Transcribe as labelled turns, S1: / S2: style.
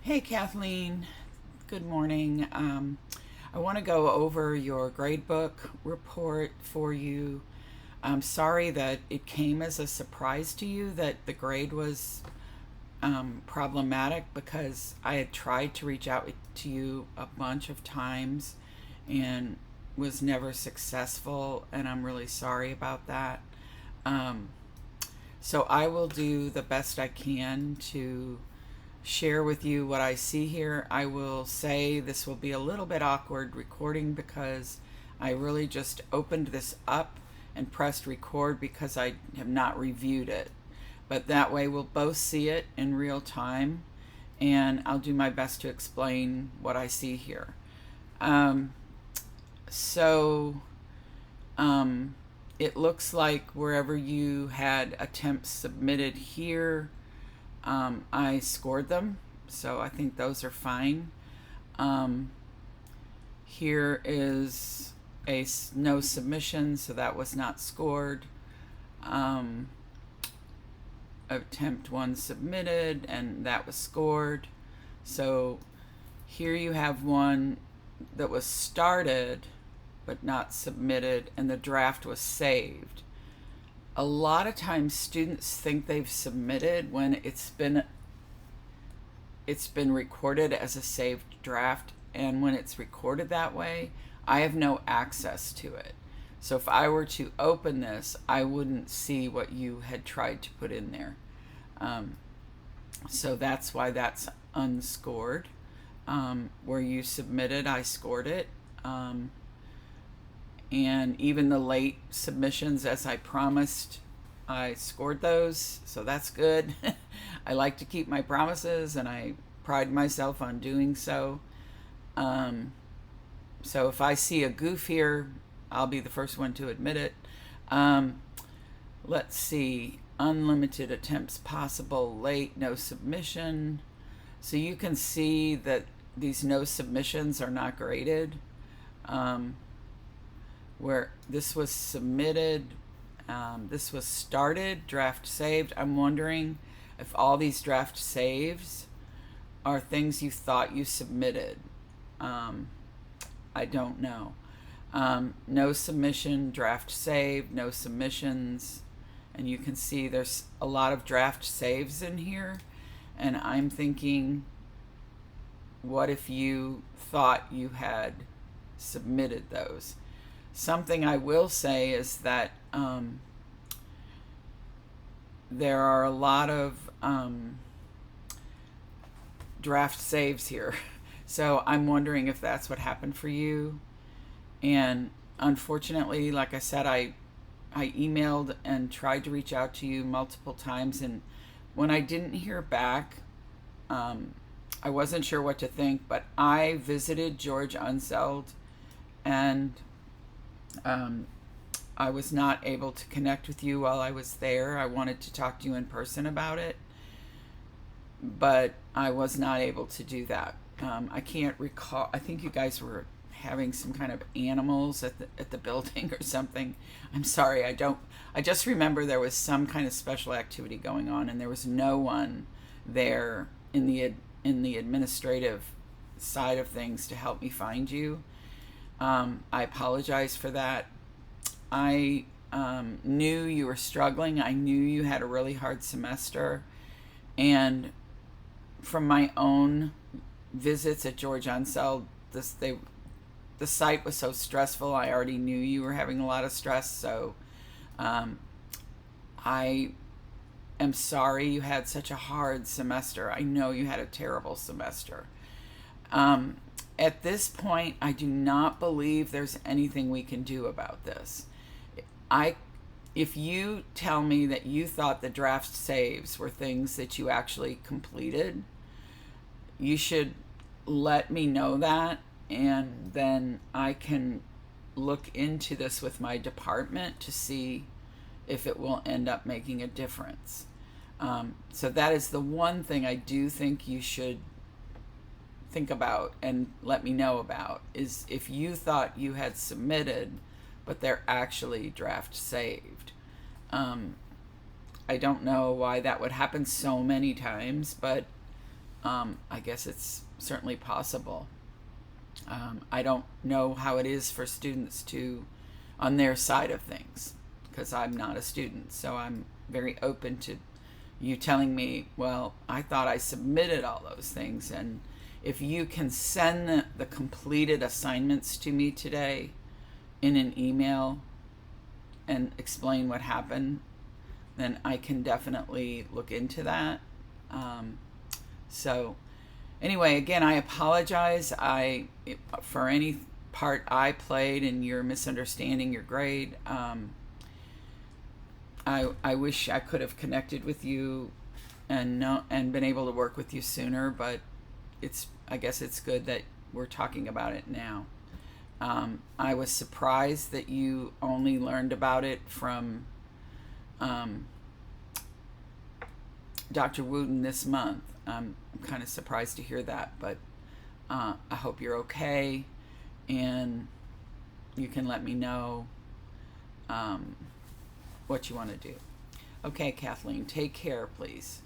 S1: Hey, Kathleen. Good morning. I want to go over your gradebook report for you. I'm sorry that it came as a surprise to you that the grade was problematic because I had tried to reach out to you a bunch of times and was never successful, and I'm really sorry about that. Um, so I will do the best I can to share with you what I see here. I will say this will be a little bit awkward recording because I really just opened this up and pressed record because I have not reviewed it. But that way we'll both see it in real time, and I'll do my best to explain what I see here. Um, so it looks like wherever you had attempts submitted here, I scored them, so I think those are fine. Um, Here is a no submission, so that was not scored. Um, Attempt one submitted, and that was scored. So here you have one that was started but not submitted, and the draft was saved. A lot of times students think they've submitted when it's been recorded as a saved draft, and when it's recorded that way, I have no access to it. So if I were to open this, I wouldn't see what you had tried to put in there. So that's why that's unscored. Where you submitted, I scored it. And even the late submissions, as I promised, I scored those, so that's good. I like to keep my promises, and I pride myself on doing so. So if I see a goof here, I'll be the first one to admit it. Let's see, unlimited attempts possible, late, no submission. So you can see that these no submissions are not graded. Where this was submitted, this was started, draft saved. I'm wondering if all these draft saves are things you thought you submitted. I don't know. No submission, draft saved, no submissions. And you can see there's a lot of draft saves in here. And I'm thinking, what if you thought you had submitted those? Something I will say is that there are a lot of draft saves here. So I'm wondering if that's what happened for you. And unfortunately, like I said, I emailed and tried to reach out to you multiple times. And when I didn't hear back, I wasn't sure what to think. But I visited George Unseld, and I was not able to connect with you while I was there. I wanted to talk to you in person about it, but I was not able to do that. I can't recall. I think you guys were having some kind of animals at the building or something. I'm sorry. I just remember there was some kind of special activity going on, and there was no one there in the administrative side of things to help me find you. I apologize for that. I knew you were struggling. I knew you had a really hard semester. And from my own visits at George Unseld, the site was so stressful. I already knew you were having a lot of stress. So I am sorry you had such a hard semester. I know you had a terrible semester. At this point, I do not believe there's anything we can do about this. If you tell me that you thought the draft saves were things that you actually completed, you should let me know that, and then I can look into this with my department to see if it will end up making a difference. So that is the one thing I do think you should think about and let me know about, is if you thought you had submitted but they're actually draft saved. I don't know why that would happen so many times, but I guess it's certainly possible. I don't know how it is for students to, on their side of things, because I'm not a student. So I'm very open to you telling me, well, I thought I submitted all those things. And if you can send the completed assignments to me today in an email and explain what happened, then I can definitely look into that. So anyway, again, I apologize for any part I played in your misunderstanding your grade. I wish I could have connected with you and been able to work with you sooner, but I guess it's good that we're talking about it now. I was surprised that you only learned about it from Dr. Wooten this month. I'm kind of surprised to hear that, but I hope you're okay, and you can let me know what you want to do. Okay, Kathleen, take care, please.